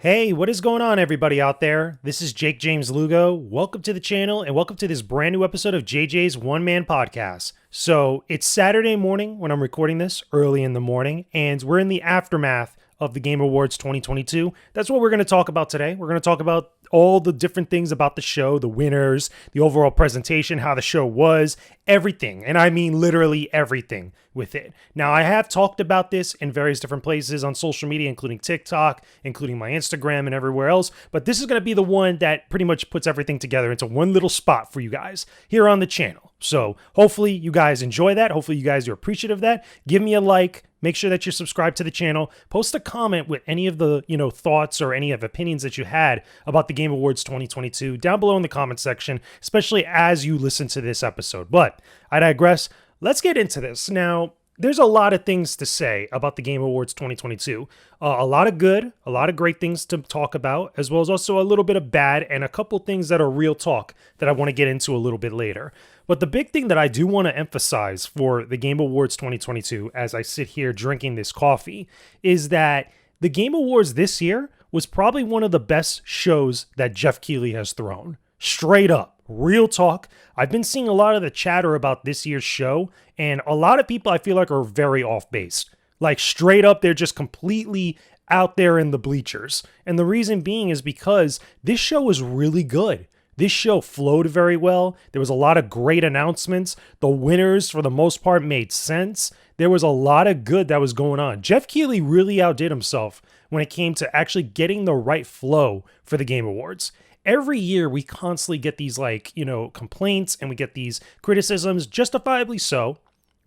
Hey, what is going on, everybody out there? This is Jakejames Lugo. Welcome to the channel and welcome to this brand new episode of JJ's One Man Podcast. So it's Saturday morning when I'm recording this, early in the morning, and we're in the aftermath of the Game Awards 2022. That's what we're going to talk about today. We're going to talk about all the different things about the show, the winners, the overall presentation, how the show was, everything. And I mean literally everything with it. Now, I have talked about this in various different places on social media, including TikTok, including my Instagram and everywhere else. But this is going to be the one that pretty much puts everything together into one little spot for you guys here on the channel. So hopefully you guys enjoy that. Hopefully you guys are appreciative of that. Give me a like. Make sure that you're subscribed to the channel. Post a comment with any of the, thoughts or any of opinions that you had about the Game Awards 2022 down below in the comment section, especially as you listen to this episode. But I digress. Let's get into this. Now, there's a lot of things to say about the Game Awards 2022. A lot of good, a lot of great things to talk about, as well as also a little bit of bad and a couple things that are real talk that I want to get into a little bit later. But the big thing that I do want to emphasize for the Game Awards 2022, as I sit here drinking this coffee, is that the Game Awards this year was probably one of the best shows that Jeff Keighley has thrown. Straight up. Real talk. I've been seeing a lot of the chatter about this year's show, and a lot of people I feel like are very off base. Like straight up, they're just completely out there in the bleachers. And the reason being is because this show was really good. This show flowed very well. There was a lot of great announcements. The winners, for the most part, made sense. There was a lot of good that was going on. Jeff Keighley really outdid himself when it came to actually getting the right flow for the Game Awards. Every year, we constantly get these, complaints and we get these criticisms, justifiably so,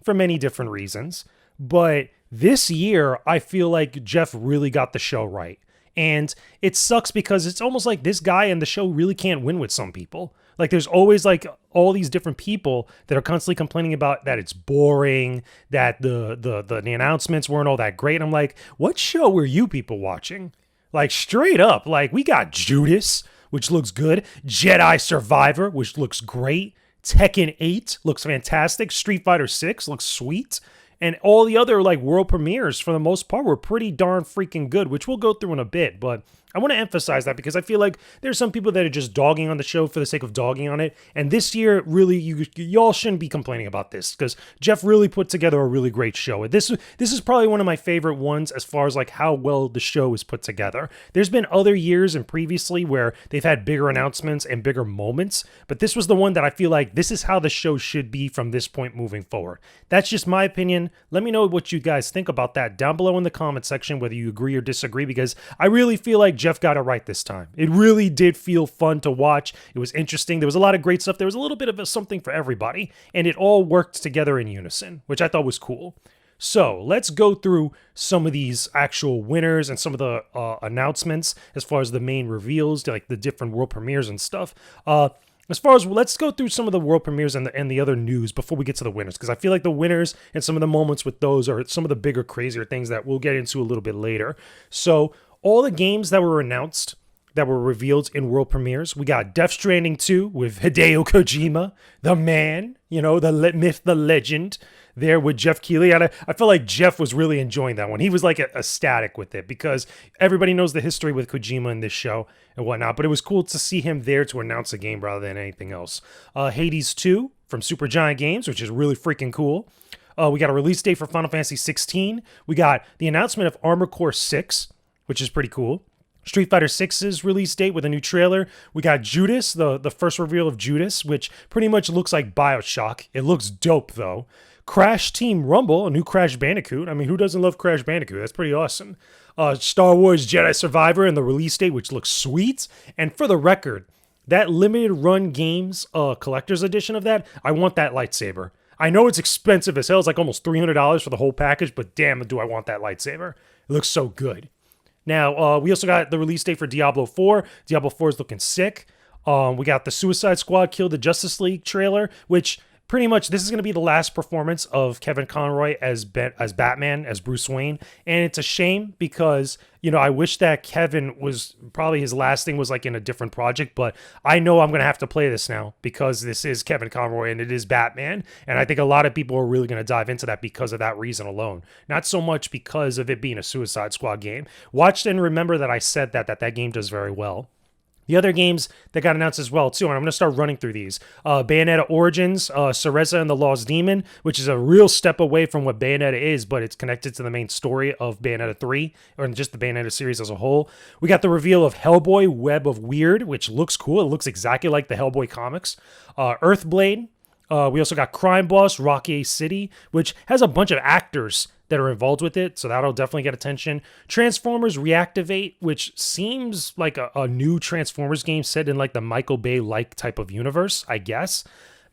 for many different reasons. But this year, I feel like Jeff really got the show right. And it sucks because it's almost like this guy and the show really can't win with some people. Like there's always like all these different people that are constantly complaining about that it's boring, that the announcements weren't all that great. I'm like, what show were you people watching? Like straight up, like we got Judas, which looks good. Jedi Survivor, which looks great. Tekken 8 looks fantastic. Street Fighter 6 looks sweet. And all the other world premieres, for the most part, were pretty darn freaking good, which we'll go through in a bit. But I want to emphasize that because I feel like there's some people that are just dogging on the show for the sake of dogging on it. And this year, really, y'all shouldn't be complaining about this because Jeff really put together a really great show. This is probably one of my favorite ones as far as how well the show is put together. There's been other years and previously where they've had bigger announcements and bigger moments, but this was the one that I feel like this is how the show should be from this point moving forward. That's just my opinion. Let me know what you guys think about that down below in the comment section, whether you agree or disagree, because I really feel like Jeff got it right this time. It really did feel fun to watch. It was interesting. There was a lot of great stuff. There was a little bit of something for everybody, and it all worked together in unison, which I thought was cool. So let's go through some of these actual winners and some of the announcements as far as the main reveals, like the different world premieres and stuff. Let's go through some of the world premieres and the other news before we get to the winners, because I feel like the winners and some of the moments with those are some of the bigger, crazier things that we'll get into a little bit later. So all the games that were announced, that were revealed in world premieres, we got Death Stranding 2 with Hideo Kojima, the man, the myth, the legend, there with Jeff Keighley. And I felt like Jeff was really enjoying that one. He was ecstatic with it because everybody knows the history with Kojima in this show and whatnot, but it was cool to see him there to announce a game rather than anything else. Hades 2 from Supergiant Games, which is really freaking cool. We got a release date for Final Fantasy 16. We got the announcement of Armored Core 6, which is pretty cool. Street Fighter 6's release date with a new trailer. We got Judas, the first reveal of Judas, which pretty much looks like BioShock. It looks dope, though. Crash Team Rumble, a new Crash Bandicoot. I mean, who doesn't love Crash Bandicoot? That's pretty awesome. Star Wars Jedi Survivor and the release date, which looks sweet. And for the record, that limited run games collector's edition of that, I want that lightsaber. I know it's expensive as hell. It's like almost $300 for the whole package, but damn, do I want that lightsaber. It looks so good. Now, we also got the release date for Diablo 4. Diablo 4 is looking sick. We got the Suicide Squad Kill the Justice League trailer, which pretty much this is going to be the last performance of Kevin Conroy as Batman, as Bruce Wayne. And it's a shame because, I wish that Kevin was probably his last thing was like in a different project, but I know I'm going to have to play this now because this is Kevin Conroy and it is Batman. And I think a lot of people are really going to dive into that because of that reason alone. Not so much because of it being a Suicide Squad game. Watch and remember that I said that game does very well. The other games that got announced as well, too, and I'm going to start running through these. Bayonetta Origins, Cereza and the Lost Demon, which is a real step away from what Bayonetta is, but it's connected to the main story of Bayonetta 3, or just the Bayonetta series as a whole. We got the reveal of Hellboy, Web of Weird, which looks cool. It looks exactly like the Hellboy comics. Earthblade. We also got Crime Boss, Rocky City, which has a bunch of actors that are involved with it, so that'll definitely get attention. Transformers Reactivate, which seems like a new Transformers game set in like the Michael Bay-like type of universe, I guess.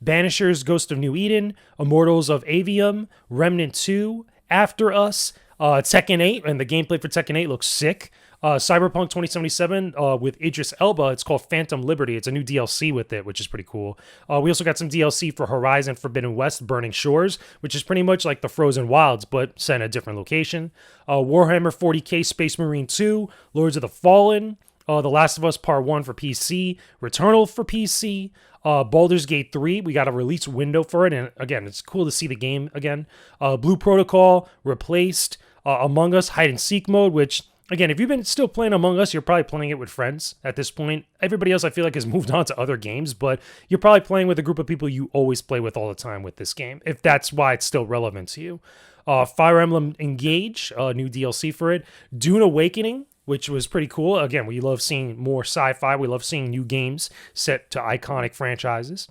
Banishers Ghost of New Eden, Immortals of Avium, Remnant 2, After Us, Tekken 8, and the gameplay for Tekken 8 looks sick. Cyberpunk 2077 with Idris Elba. It's called Phantom Liberty. It's a new DLC with it, which is pretty cool. We also got some DLC for Horizon Forbidden West Burning Shores, which is pretty much like the Frozen Wilds, but set in a different location. Warhammer 40k Space Marine 2, Lords of the Fallen, The Last of Us Part 1 for PC, Returnal for PC, Baldur's Gate 3, we got a release window for it, and again, it's cool to see the game again. Blue Protocol, Replaced, Among Us Hide and Seek mode, which... Again, if you've been still playing Among Us, you're probably playing it with friends at this point. Everybody else, I feel like, has moved on to other games, but you're probably playing with a group of people you always play with all the time with this game, if that's why it's still relevant to you. Fire Emblem Engage, new DLC for it. Dune Awakening, which was pretty cool. Again, we love seeing more sci-fi. We love seeing new games set to iconic franchises.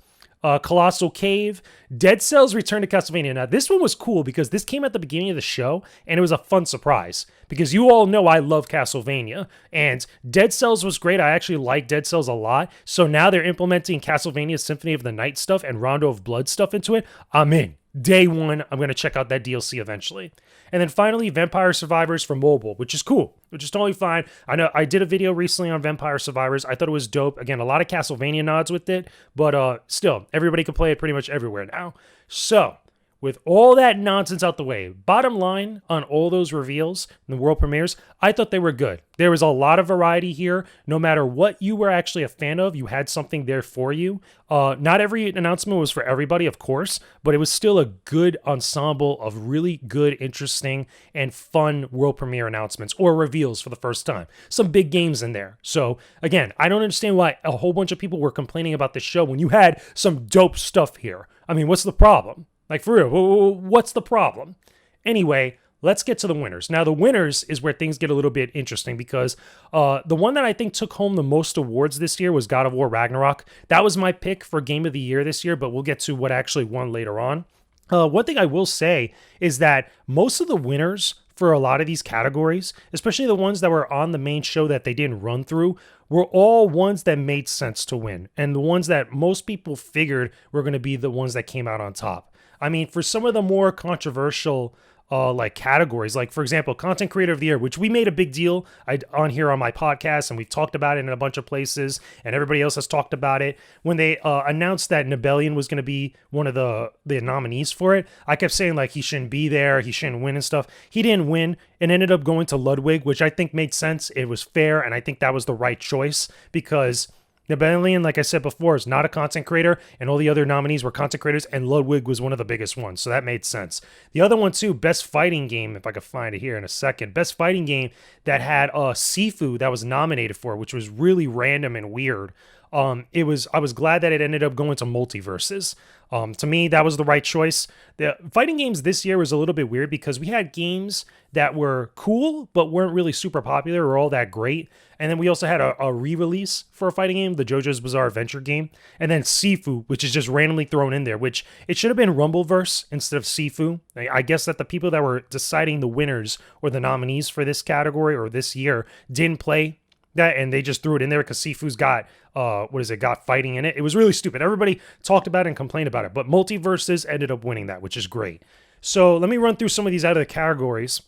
Colossal Cave, Dead Cells Return to Castlevania. Now, this one was cool because this came at the beginning of the show, and it was a fun surprise because you all know I love Castlevania, and Dead Cells was great. I actually like Dead Cells a lot, so now they're implementing Castlevania Symphony of the Night stuff and Rondo of Blood stuff into it. I'm in. Day one, I'm going to check out that DLC eventually. And then finally, Vampire Survivors for mobile, which is cool, which is totally fine. I know I did a video recently on Vampire Survivors. I thought it was dope. Again, a lot of Castlevania nods with it, but still, everybody can play it pretty much everywhere now. So, with all that nonsense out the way, bottom line on all those reveals and the world premieres, I thought they were good. There was a lot of variety here. No matter what you were actually a fan of, you had something there for you. Not every announcement was for everybody, of course, but it was still a good ensemble of really good, interesting, and fun world premiere announcements or reveals for the first time. Some big games in there. So, again, I don't understand why a whole bunch of people were complaining about this show when you had some dope stuff here. I mean, what's the problem? Like, for real, what's the problem? Anyway, let's get to the winners. Now, the winners is where things get a little bit interesting because the one that I think took home the most awards this year was God of War Ragnarok. That was my pick for Game of the Year this year, but we'll get to what actually won later on. One thing I will say is that most of the winners for a lot of these categories, especially the ones that were on the main show that they didn't run through, were all ones that made sense to win, and the ones that most people figured were going to be the ones that came out on top. I mean, for some of the more controversial categories, like, for example, Content Creator of the Year, which we made a big deal on here on my podcast, and we've talked about it in a bunch of places, and everybody else has talked about it. When they announced that Nebelian was going to be one of the nominees for it, I kept saying, like, he shouldn't be there, he shouldn't win and stuff. He didn't win, and ended up going to Ludwig, which I think made sense. It was fair, and I think that was the right choice, because Nebelian, like I said before, is not a content creator, and all the other nominees were content creators, and Ludwig was one of the biggest ones, so that made sense. The other one, too, Best Fighting Game, if I could find it here in a second, Best Fighting Game that had Sifu that was nominated for, which was really random and weird. I was glad that it ended up going to Multiverses. To me, that was the right choice. The fighting games this year was a little bit weird because we had games that were cool but weren't really super popular or all that great. And then we also had a re-release for a fighting game, the JoJo's Bizarre Adventure game. And then Sifu, which is just randomly thrown in there, which it should have been Rumbleverse instead of Sifu. I guess that the people that were deciding the winners or the nominees for this category or this year didn't play that, and they just threw it in there because Sifu's got got fighting in it. It was really stupid. Everybody talked about it and complained about it, but Multiverses ended up winning that, which is great. So let me run through some of these out of the categories.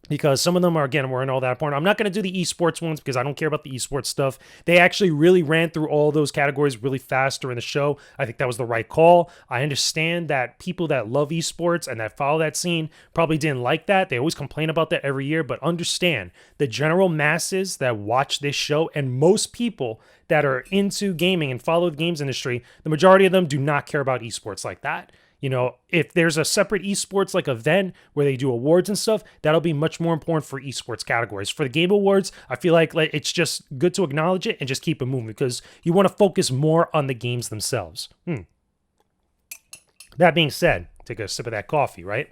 because some of them are, again, weren't all that important. I'm not going to do the esports ones because I don't care about the esports stuff. They actually really ran through all those categories really fast during the show. I think that was the right call. I understand that people that love esports and that follow that scene probably didn't like that. They always complain about that every year, but understand the general masses that watch this show and most people that are into gaming and follow the games industry, the majority of them do not care about esports like that. You know, if there's a separate esports like event where they do awards and stuff, that'll be much more important for esports categories. For the game awards, I feel like it's just good to acknowledge it and just keep it moving because you want to focus more on the games themselves. That being said, take a sip of that coffee, right?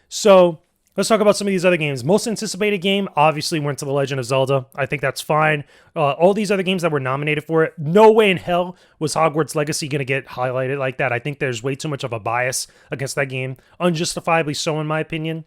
So let's talk about some of these other games. Most anticipated game obviously went to The Legend of Zelda. I think that's fine. All these other games that were nominated for it, no way in hell was Hogwarts Legacy going to get highlighted like that. I think there's way too much of a bias against that game. Unjustifiably so, in my opinion.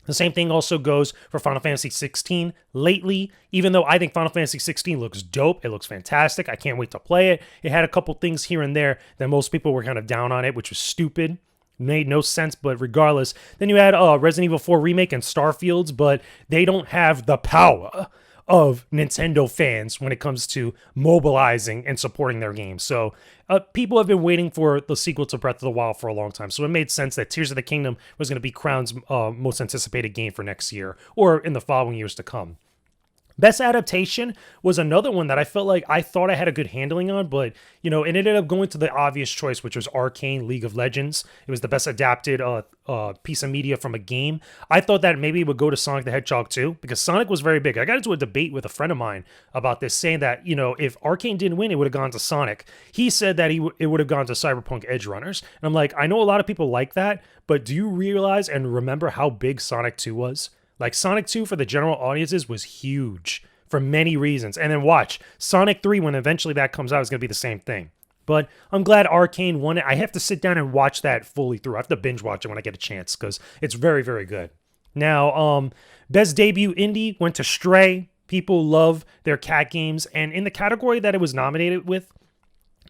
The same thing also goes for Final Fantasy 16. Lately, even though I think Final Fantasy 16 looks dope, it looks fantastic. I can't wait to play it. It had a couple things here and there that most people were kind of down on it, which was stupid. Made no sense, but regardless. Then you had Resident Evil 4 Remake and Starfields, but they don't have the power of Nintendo fans when it comes to mobilizing and supporting their games. So people have been waiting for the sequel to Breath of the Wild for a long time. So it made sense that Tears of the Kingdom was going to be Crown's most anticipated game for next year or in the following years to come. Best Adaptation was another one that I felt like I thought I had a good handling on, but, you know, it ended up going to the obvious choice, which was Arcane League of Legends. It was the best adapted piece of media from a game. I thought that maybe it would go to Sonic the Hedgehog 2, because Sonic was very big. I got into a debate with a friend of mine about this, saying that, you know, if Arcane didn't win, it would have gone to Sonic. He said that it would have gone to Cyberpunk Edge Runners. And I'm like, I know a lot of people like that, but do you realize and remember how big Sonic 2 was? Like, Sonic 2 for the general audiences was huge for many reasons. And then watch, Sonic 3, when eventually that comes out, is going to be the same thing. But I'm glad Arcane won it. I have to sit down and watch that fully through. I have to binge watch it when I get a chance because it's very, very good. Now, best debut indie went to Stray. People love their cat games. And in the category that it was nominated with,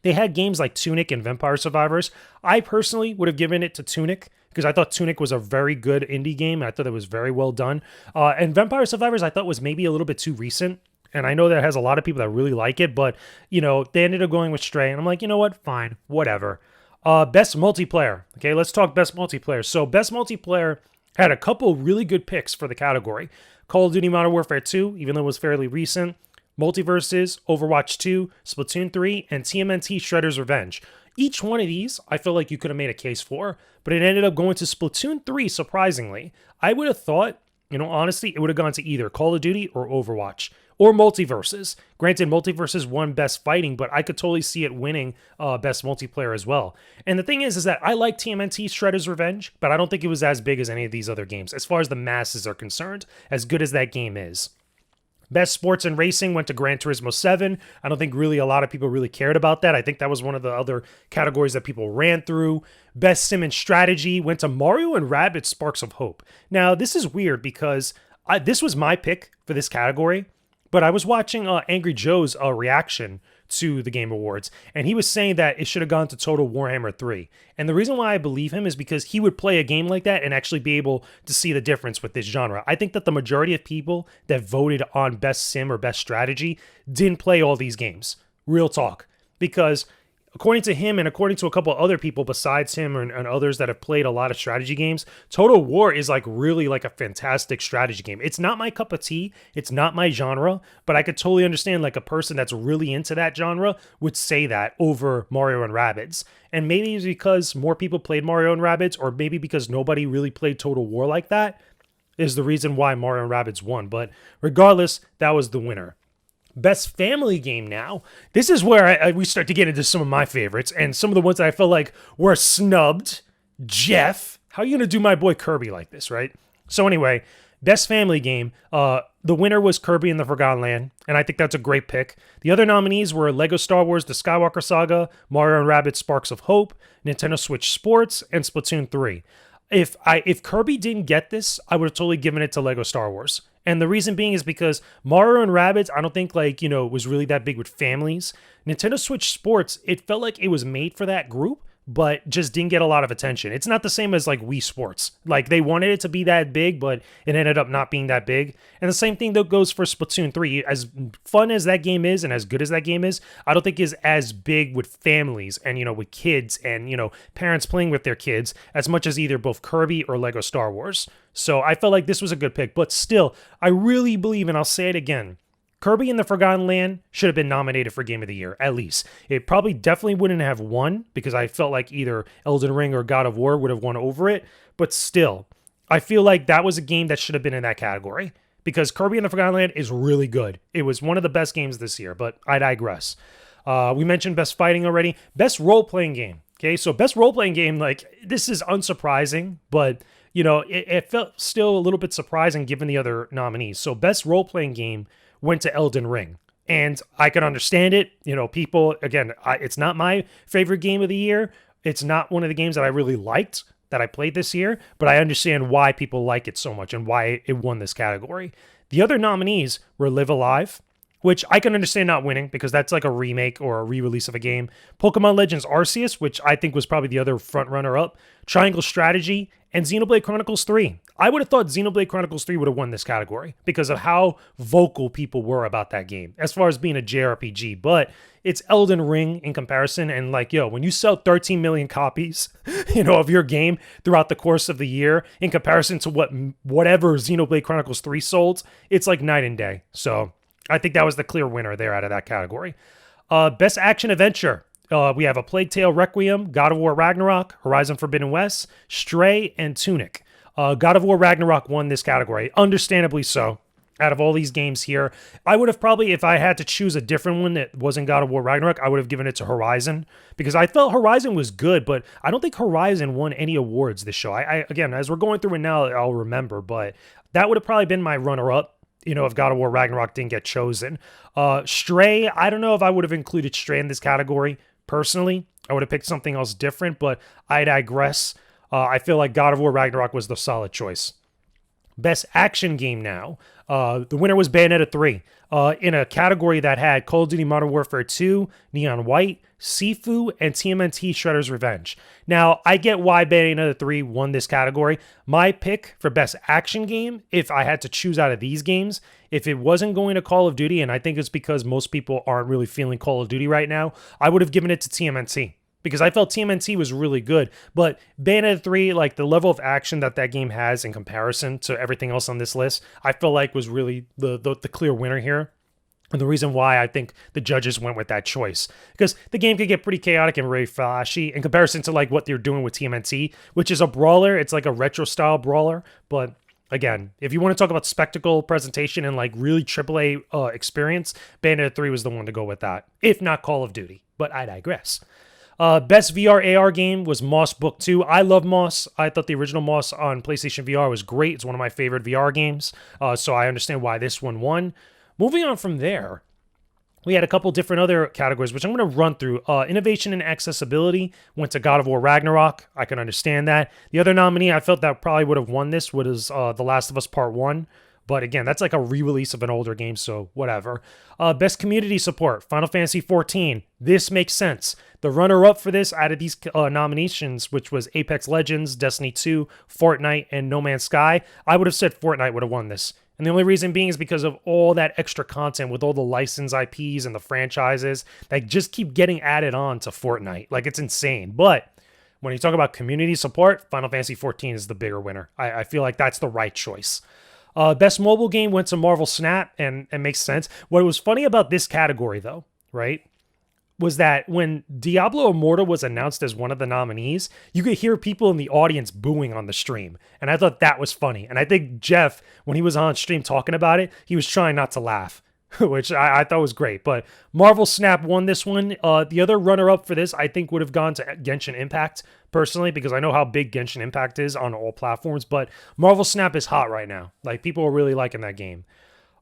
they had games like Tunic and Vampire Survivors. I personally would have given it to Tunic because I thought Tunic was a very good indie game. I thought it was very well done. And Vampire Survivors I thought was maybe a little bit too recent. And I know that has a lot of people that really like it, but, you know, they ended up going with Stray. And I'm like, you know what? Fine. Whatever. Best multiplayer. Okay, let's talk best multiplayer. So best multiplayer had a couple really good picks for the category. Call of Duty Modern Warfare 2, even though it was fairly recent. Multiverses, Overwatch 2, Splatoon 3, and TMNT Shredder's Revenge. Each one of these, I feel like you could have made a case for, but it ended up going to Splatoon 3, surprisingly. I would have thought, you know, honestly, it would have gone to either Call of Duty or Overwatch, or Multiverses. Granted, Multiverses won Best Fighting, but I could totally see it winning Best Multiplayer as well. And the thing is that I like TMNT Shredder's Revenge, but I don't think it was as big as any of these other games, as far as the masses are concerned, as good as that game is. Best Sports and Racing went to Gran Turismo 7. I don't think really a lot of people really cared about that. I think that was one of the other categories that people ran through. Best Sim and Strategy went to Mario and Rabbids Sparks of Hope. Now, this is weird because this was my pick for this category, but I was watching Angry Joe's reaction to the Game Awards, and he was saying that it should have gone to Total Warhammer 3. And the reason why I believe him is because he would play a game like that and actually be able to see the difference with this genre. I think that the majority of people that voted on Best Sim or Best Strategy didn't play all these games. Real talk. Because according to him and according to a couple other people besides him and others that have played a lot of strategy games, Total War is like really like a fantastic strategy game. It's not my cup of tea. It's not my genre, but I could totally understand like a person that's really into that genre would say that over Mario and Rabbids. And maybe it's because more people played Mario and Rabbids, or maybe because nobody really played Total War like that is the reason why Mario and Rabbids won. But regardless, that was the winner. Best family game now. This is where we start to get into some of my favorites and some of the ones that I felt like were snubbed. Jeff, how are you going to do my boy Kirby like this, right? So anyway, best family game. The winner was Kirby and the Forgotten Land, and I think that's a great pick. The other nominees were Lego Star Wars The Skywalker Saga, Mario and Rabbids Sparks of Hope, Nintendo Switch Sports, and Splatoon 3. If Kirby didn't get this, I would have totally given it to Lego Star Wars. And the reason being is because Mario and Rabbids, I don't think like, you know, was really that big with families. Nintendo Switch Sports, it felt like it was made for that group, but just didn't get a lot of attention. It's not the same as like Wii Sports. Like they wanted it to be that big, but it ended up not being that big. And the same thing that goes for Splatoon 3. As fun as that game is and as good as that game is, I don't think is as big with families and, with kids and, parents playing with their kids as much as either both Kirby or Lego Star Wars. So I felt like this was a good pick, but still, I really believe, and I'll say it again, Kirby and the Forgotten Land should have been nominated for Game of the Year, at least. It probably definitely wouldn't have won because I felt like either Elden Ring or God of War would have won over it. But still, I feel like that was a game that should have been in that category because Kirby and the Forgotten Land is really good. It was one of the best games this year, but I digress. We mentioned Best Fighting already. Best Role-Playing Game. Okay, so Best Role-Playing Game, like, this is unsurprising, but, it felt still a little bit surprising given the other nominees. So Best Role-Playing Game went to Elden Ring. And I can understand it. People, again, it's not my favorite game of the year. It's not one of the games that I really liked that I played this year, but I understand why people like it so much and why it won this category. The other nominees were Live Alive, which I can understand not winning because that's like a remake or a re-release of a game. Pokemon Legends Arceus, which I think was probably the other front runner up. Triangle Strategy, and Xenoblade Chronicles 3. I would have thought Xenoblade Chronicles 3 would have won this category because of how vocal people were about that game as far as being a JRPG, but it's Elden Ring in comparison. And when you sell 13 million copies, of your game throughout the course of the year in comparison to whatever Xenoblade Chronicles 3 sold, it's like night and day. So I think that was the clear winner there out of that category. Best Action Adventure. We have A Plague Tale Requiem, God of War Ragnarok, Horizon Forbidden West, Stray, and Tunic. God of War Ragnarok won this category, understandably so. Out of all these games here, I would have probably, if I had to choose a different one that wasn't God of War Ragnarok, I would have given it to Horizon because I felt Horizon was good, but I don't think Horizon won any awards this show. I again, as we're going through it now, I'll remember, but that would have probably been my runner-up. If God of War Ragnarok didn't get chosen. Stray, I don't know if I would have included Stray in this category. Personally, I would have picked something else different, but I digress. I feel like God of War Ragnarok was the solid choice. Best Action Game now. The winner was Bayonetta 3. In a category that had Call of Duty Modern Warfare 2, Neon White, Sifu, and TMNT Shredder's Revenge. Now, I get why Bayonetta 3 won this category. My pick for Best Action Game, if I had to choose out of these games, if it wasn't going to Call of Duty, and I think it's because most people aren't really feeling Call of Duty right now, I would have given it to TMNT. Because I felt TMNT was really good, but Bayonetta 3, like the level of action that game has in comparison to everything else on this list, I feel like was really the clear winner here. And the reason why I think the judges went with that choice. Because the game could get pretty chaotic and very flashy in comparison to like what they're doing with TMNT, which is a brawler. It's like a retro style brawler. But again, if you want to talk about spectacle, presentation, and like really AAA experience, Bayonetta 3 was the one to go with that. If not Call of Duty. But I digress. Best VR AR game was Moss Book 2. I love Moss. I thought the original Moss on PlayStation VR was great. It's one of my favorite VR games. So I understand why this one won. Moving on from there, we had a couple different other categories, which I'm going to run through. Innovation and accessibility went to God of War Ragnarok. I can understand that. The other nominee I felt that probably would have won this was The Last of Us Part 1. But again, that's like a re-release of an older game, so whatever. Best community support, Final Fantasy XIV. This makes sense. The runner-up for this out of these nominations, which was Apex Legends, Destiny 2, Fortnite, and No Man's Sky, I would have said Fortnite would have won this. And the only reason being is because of all that extra content with all the licensed IPs and the franchises that just keep getting added on to Fortnite. Like, it's insane. But when you talk about community support, Final Fantasy XIV is the bigger winner. I feel like that's the right choice. Best mobile game went to Marvel Snap, and it makes sense. What was funny about this category, though, right, was that when Diablo Immortal was announced as one of the nominees, you could hear people in the audience booing on the stream. And I thought that was funny. And I think Jeff, when he was on stream talking about it, he was trying not to laugh, which I thought was great. But Marvel Snap won this one. The other runner-up for this, I think, would have gone to Genshin Impact, personally, because I know how big Genshin Impact is on all platforms. But Marvel Snap is hot right now. Like, people are really liking that game.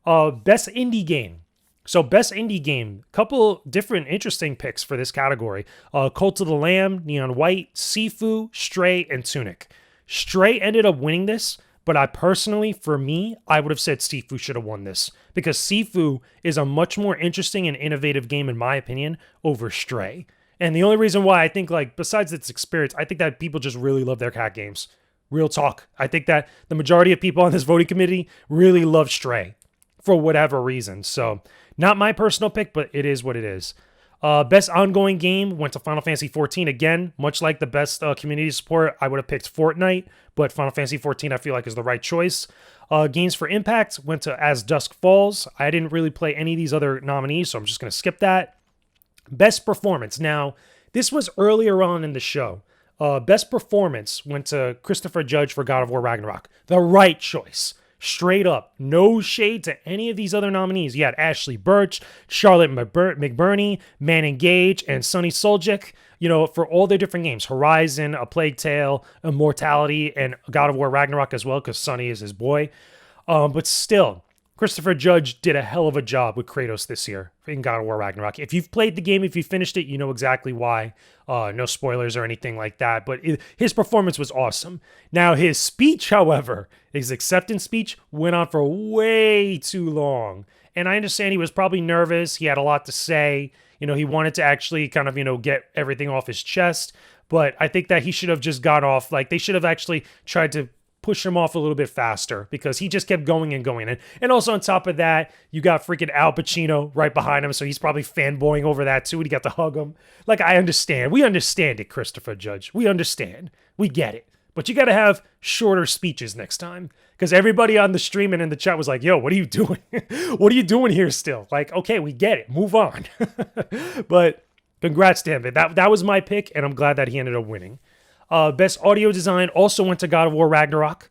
Best Indie Game. So Best Indie Game, couple different interesting picks for this category. Cult of the Lamb, Neon White, Sifu, Stray, and Tunic. Stray ended up winning this, but I personally, for me, I would have said Sifu should have won this. Because Sifu is a much more interesting and innovative game, in my opinion, over Stray. And the only reason why I think, like, besides its experience, I think that people just really love their cat games. Real talk. I think that the majority of people on this voting committee really love Stray for whatever reason. So, not my personal pick, but it is what it is. Best ongoing game went to Final Fantasy XIV. Again, much like the best community support, I would have picked Fortnite, but Final Fantasy XIV I feel like is the right choice. Games for Impact went to As Dusk Falls. I didn't really play any of these other nominees, so I'm just going to skip that. Best Performance. Now, this was earlier on in the show. Best Performance went to Christopher Judge for God of War Ragnarok. The right choice. Straight up. No shade to any of these other nominees. You had Ashley Birch, Charlotte McBurney, Manon Gage, and Sonny Soljic, for all their different games. Horizon, A Plague Tale, Immortality, and God of War Ragnarok as well, because Sonny is his boy. But still, Christopher Judge did a hell of a job with Kratos this year in God of War Ragnarok. If you've played the game, if you finished it, you know exactly why. No spoilers or anything like that, but his performance was awesome. Now, his speech, however, his acceptance speech went on for way too long. And I understand he was probably nervous. He had a lot to say. He wanted to actually kind of, get everything off his chest. But I think that he should have just got off. Like, they should have actually tried to push him off a little bit faster because he just kept going and going. And also on top of that, you got freaking Al Pacino right behind him, so he's probably fanboying over that too, and he got to hug him. Like, I understand. We understand it, Christopher Judge. We understand. We get it. But you got to have shorter speeches next time, because everybody on the stream and in the chat was like, yo, what are you doing? What are you doing here still? Like, okay, we get it. Move on. But congrats to him. That was my pick, and I'm glad that he ended up winning. Best audio design also went to God of War Ragnarok.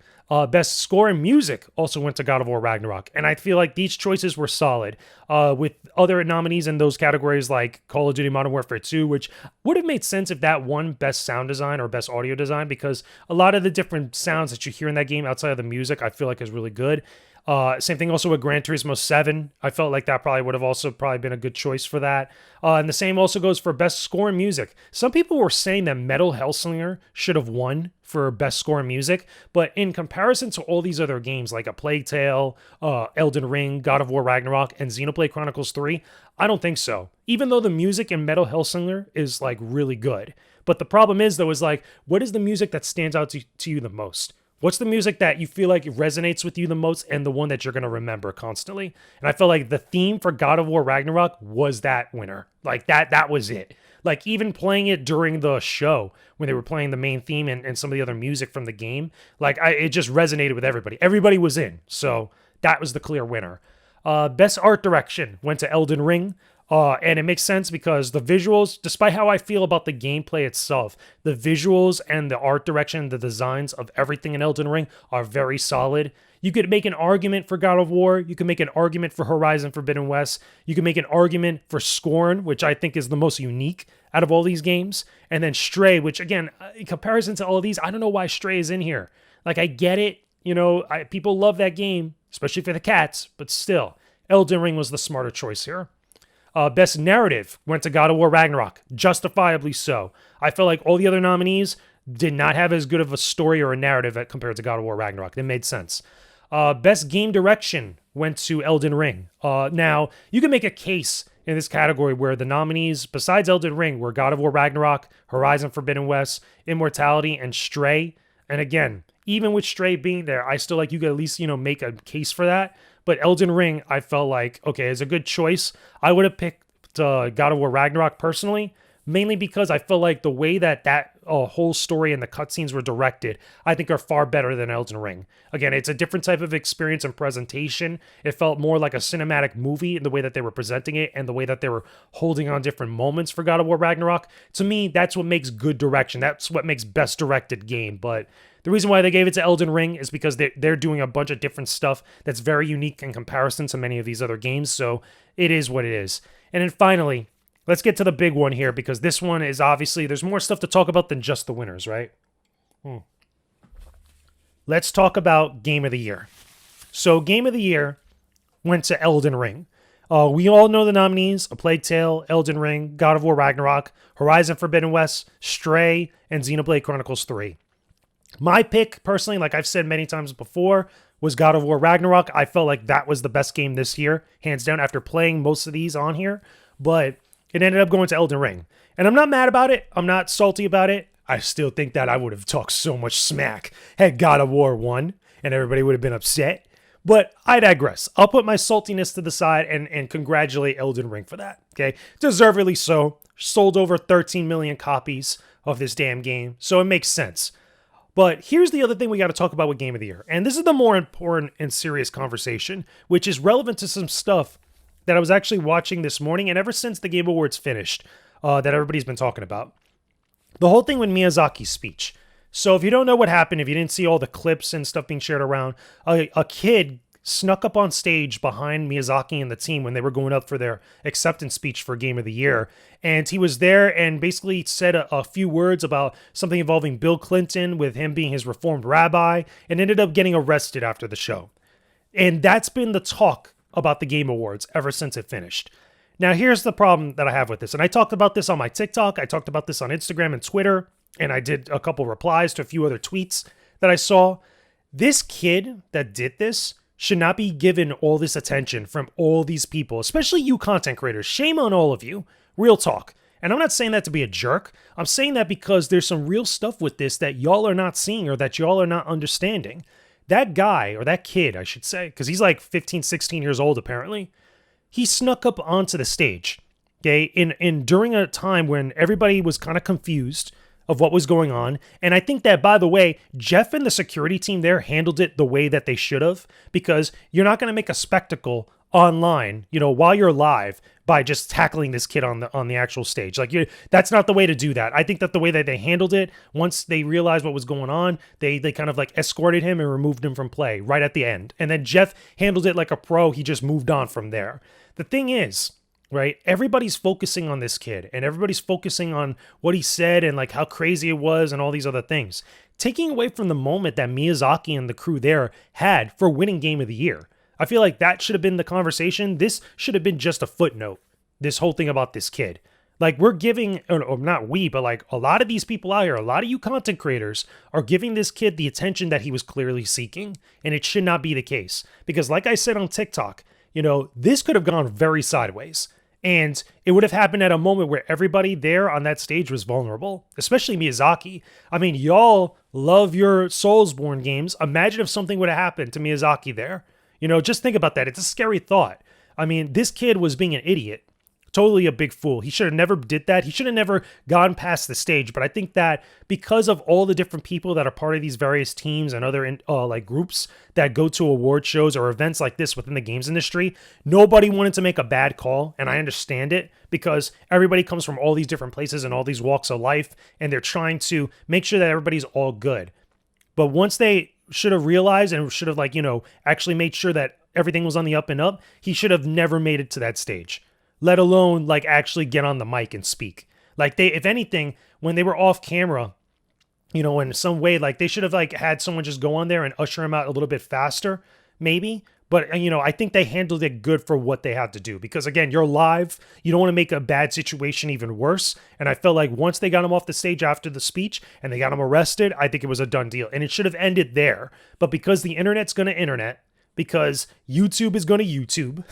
Best score and music also went to God of War Ragnarok. And I feel like these choices were solid. With other nominees in those categories like Call of Duty Modern Warfare 2, which would have made sense if that won best sound design or best audio design, because a lot of the different sounds that you hear in that game outside of the music, I feel like is really good. Same thing also with Gran Turismo 7. I felt like that probably would have also probably been a good choice for that. And the same also goes for best score and music. Some people were saying that Metal Hellsinger should have won for best score and music, but in comparison to all these other games like A Plague Tale, Elden Ring, God of War Ragnarok, and Xenoblade Chronicles 3, I don't think so. Even though the music in Metal Hellsinger is like really good. But the problem is though, is like, what is the music that stands out to you the most? What's the music that you feel like resonates with you the most and the one that you're going to remember constantly? And I felt like the theme for God of War Ragnarok was that winner. Like that was it. Like even playing it during the show when they were playing the main theme and some of the other music from the game, like it just resonated with everybody. Everybody was in. So that was the clear winner. Best art direction went to Elden Ring. And it makes sense because the visuals, despite how I feel about the gameplay itself, the visuals and the art direction, the designs of everything in Elden Ring are very solid. You could make an argument for God of War. You can make an argument for Horizon Forbidden West. You can make an argument for Scorn, which I think is the most unique out of all these games. And then Stray, which again, in comparison to all of these, I don't know why Stray is in here. Like, I get it. People love that game, especially for the cats, but still, Elden Ring was the smarter choice here. Best narrative went to God of War Ragnarok, justifiably so. I felt like all the other nominees did not have as good of a story or a narrative compared to God of War Ragnarok. It made sense. Best game direction went to Elden Ring. Now, you can make a case in this category where the nominees, besides Elden Ring, were God of War Ragnarok, Horizon Forbidden West, Immortality, and Stray. And again, even with Stray being there, I still like you could at least, make a case for that. But Elden Ring, I felt like, okay, is a good choice. I would have picked God of War Ragnarok personally, mainly because I feel like the way that whole story and the cutscenes were directed, I think are far better than Elden Ring. Again, it's a different type of experience and presentation. It felt more like a cinematic movie in the way that they were presenting it and the way that they were holding on different moments for God of War Ragnarok. To me, that's what makes good direction. That's what makes best directed game. But the reason why they gave it to Elden Ring is because they're doing a bunch of different stuff that's very unique in comparison to many of these other games. So it is what it is. And then finally, let's get to the big one here, because this one is obviously, there's more stuff to talk about than just the winners, right? Let's talk about Game of the Year. So Game of the Year went to Elden Ring. We all know the nominees: A Plague Tale, Elden Ring, God of War Ragnarok, Horizon Forbidden West, Stray, and Xenoblade Chronicles 3. My pick, personally, like I've said many times before, was God of War Ragnarok. I felt like that was the best game this year, hands down, after playing most of these on here. But It ended up going to Elden Ring. And I'm not mad about it. I'm not salty about it. I still think that I would have talked so much smack had God of War won and everybody would have been upset. But I digress. I'll put my saltiness to the side and congratulate Elden Ring for that. Okay. Deservedly so. Sold over 13 million copies of this damn game. So it makes sense. But here's the other thing we got to talk about with Game of the Year. And this is the more important and serious conversation, which is relevant to some stuff that I was actually watching this morning and ever since the Game Awards finished that everybody's been talking about. The whole thing with Miyazaki's speech. So if you don't know what happened, if you didn't see all the clips and stuff being shared around, a kid snuck up on stage behind Miyazaki and the team when they were going up for their acceptance speech for Game of the Year. And he was there and basically said a few words about something involving Bill Clinton with him being his reformed rabbi and ended up getting arrested after the show. And that's been the talk about the Game Awards ever since it finished. Now, here's the problem that I have with this. And I talked about this on my TikTok. I talked about this on Instagram and Twitter. And I did a couple replies to a few other tweets that I saw. This kid that did this should not be given all this attention from all these people, especially you content creators. Shame on all of you. Real talk. And I'm not saying that to be a jerk. I'm saying that because there's some real stuff with this that y'all are not seeing or that y'all are not understanding. That guy, or that kid, I should say, because he's like 15, 16 years old apparently, he snuck up onto the stage, okay, in during a time when everybody was kind of confused of what was going on. And I think that, by the way, Jeff and the security team there handled it the way that they should have, because you're not going to make a spectacle online, while you're live by just tackling this kid on the actual stage. Like, that's not the way to do that. I think that the way that they handled it, once they realized what was going on, they kind of like escorted him and removed him from play right at the end. And then Jeff handled it like a pro. He just moved on from there. The thing is, right, everybody's focusing on this kid and everybody's focusing on what he said and like how crazy it was and all these other things, taking away from the moment that Miyazaki and the crew there had for winning Game of the Year. I feel like that should have been the conversation. This should have been just a footnote, this whole thing about this kid. Like, we're giving, or not we, but like a lot of these people out here, a lot of you content creators are giving this kid the attention that he was clearly seeking, and it should not be the case. Because like I said on TikTok, this could have gone very sideways. And it would have happened at a moment where everybody there on that stage was vulnerable, especially Miyazaki. I mean, y'all love your Soulsborne games. Imagine if something would have happened to Miyazaki there. Just think about that. It's a scary thought. I mean, this kid was being an idiot. Totally a big fool. He should have never did that. He should have never gone past the stage. But I think that because of all the different people that are part of these various teams and other like groups that go to award shows or events like this within the games industry, nobody wanted to make a bad call. And I understand it because everybody comes from all these different places and all these walks of life, and they're trying to make sure that everybody's all good. But once they should have realized and should have actually made sure that everything was on the up and up, he should have never made it to that stage. Let alone like actually get on the mic and speak. Like, they, if anything, when they were off camera, in some way, like they should have like had someone just go on there and usher him out a little bit faster, maybe. But, I think they handled it good for what they had to do, because again, you're live. You don't want to make a bad situation even worse. And I felt like once they got him off the stage after the speech and they got him arrested, I think it was a done deal, and it should have ended there. But because the internet's going to internet, because YouTube is going to YouTube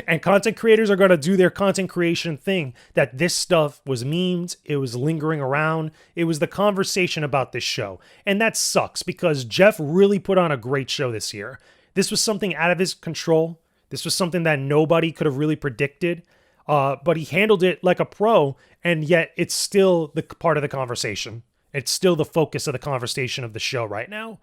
and content creators are going to do their content creation thing, that this stuff was memed, it was lingering around, it was the conversation about this show. And that sucks, because Jeff really put on a great show this year. This was something out of his control. This was something that nobody could have really predicted, but he handled it like a pro, and yet it's still the part of the conversation. It's still the focus of the conversation of the show right now.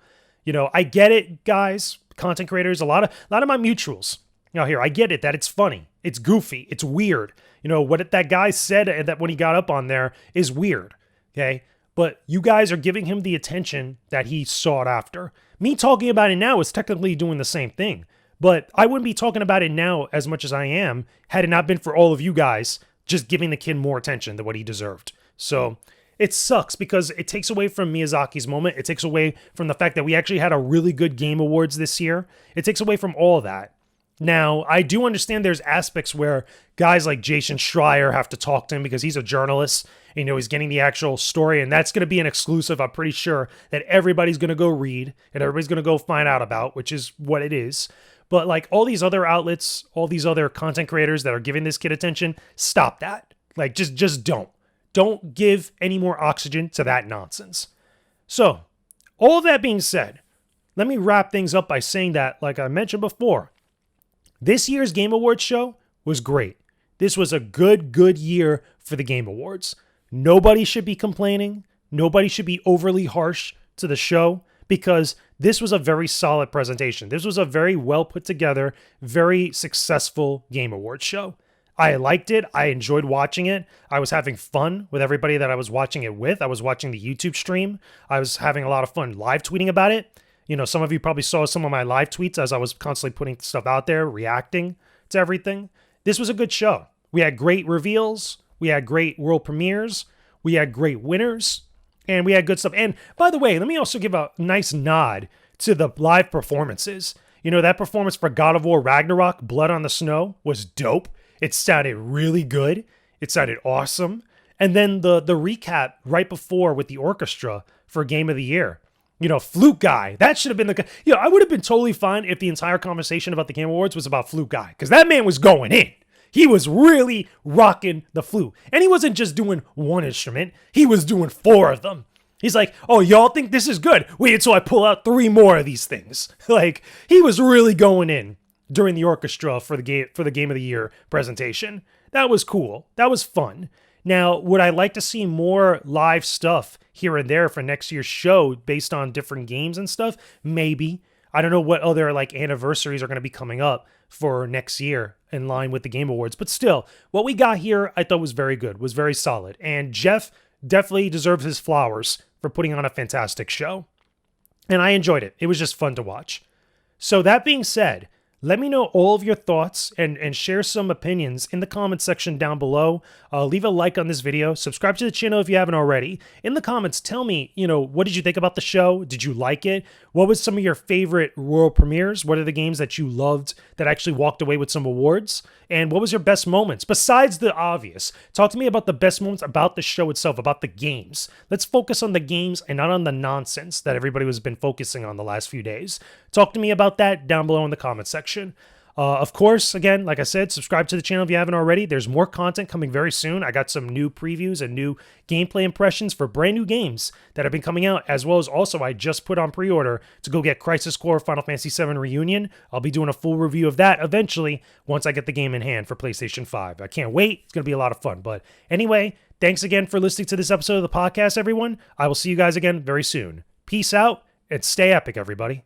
I get it, guys, content creators, a lot of my mutuals. Here, I get it that it's funny, it's goofy, it's weird. What that guy said that when he got up on there is weird, okay? But you guys are giving him the attention that he sought after. Me talking about it now is technically doing the same thing, but I wouldn't be talking about it now as much as I am had it not been for all of you guys just giving the kid more attention than what he deserved. So it sucks because it takes away from Miyazaki's moment. It takes away from the fact that we actually had a really good Game Awards this year. It takes away from all that. Now, I do understand there's aspects where guys like Jason Schreier have to talk to him because he's a journalist. He's getting the actual story, and that's going to be an exclusive, I'm pretty sure, that everybody's going to go read and everybody's going to go find out about, which is what it is. But like all these other outlets, all these other content creators that are giving this kid attention, stop that. Like, just don't. Don't give any more oxygen to that nonsense. So, all of that being said, let me wrap things up by saying that, like I mentioned before, this year's Game Awards show was great. This was a good year for the Game Awards. Nobody should be complaining. Nobody should be overly harsh to the show because this was a very solid presentation. This was a very well put together, very successful Game Awards show. I liked it. I enjoyed watching it. I was having fun with everybody that I was watching it with. I was watching the YouTube stream. I was having a lot of fun live tweeting about it. You know, some of you probably saw some of my live tweets as I was constantly putting stuff out there, reacting to everything. This was a good show. We had great reveals. We had great world premieres. We had great winners. And we had good stuff. And by the way, let me also give a nice nod to the live performances. You know, that performance for God of War Ragnarok, Blood on the Snow, was dope. It sounded really good. It sounded awesome. And then the recap right before with the orchestra for Game of the Year. You know, Flute Guy. That should have been the... You know, I would have been totally fine if the entire conversation about the Game Awards was about Flute Guy. Because that man was going in. He was really rocking the flute. And he wasn't just doing one instrument. He was doing 4 of them. He's like, oh, y'all think this is good? Wait until I pull out 3 more of these things. Like, he was really going in during the orchestra for the Game of the Year presentation. That was cool. That was fun. Now, would I like to see more live stuff here and there for next year's show based on different games and stuff? Maybe. I don't know what other like anniversaries are going to be coming up for next year in line with the Game Awards. But still, what we got here I thought was very good, was very solid. And Jeff definitely deserves his flowers for putting on a fantastic show. And I enjoyed it. It was just fun to watch. So that being said, let me know all of your thoughts and share some opinions in the comments section down below. Leave a like on this video. Subscribe to the channel if you haven't already. In the comments, tell me, you know, what did you think about the show? Did you like it? What was some of your favorite world premieres? What are the games that you loved that actually walked away with some awards? And what was your best moments? Besides the obvious, talk to me about the best moments about the show itself, about the games. Let's focus on the games and not on the nonsense that everybody has been focusing on the last few days. Talk to me about that down below in the comments section. Of course, again, like I said, subscribe to the channel if you haven't already. There's more content coming very soon. I got some new previews and new gameplay impressions for brand new games that have been coming out, as well as also I just put on pre-order to go get Crisis Core Final Fantasy VII Reunion. I'll be doing a full review of that eventually once I get the game in hand for PlayStation 5. I can't wait. It's going to be a lot of fun. But anyway, thanks again for listening to this episode of the podcast, everyone. I will see you guys again very soon. Peace out and stay epic, everybody.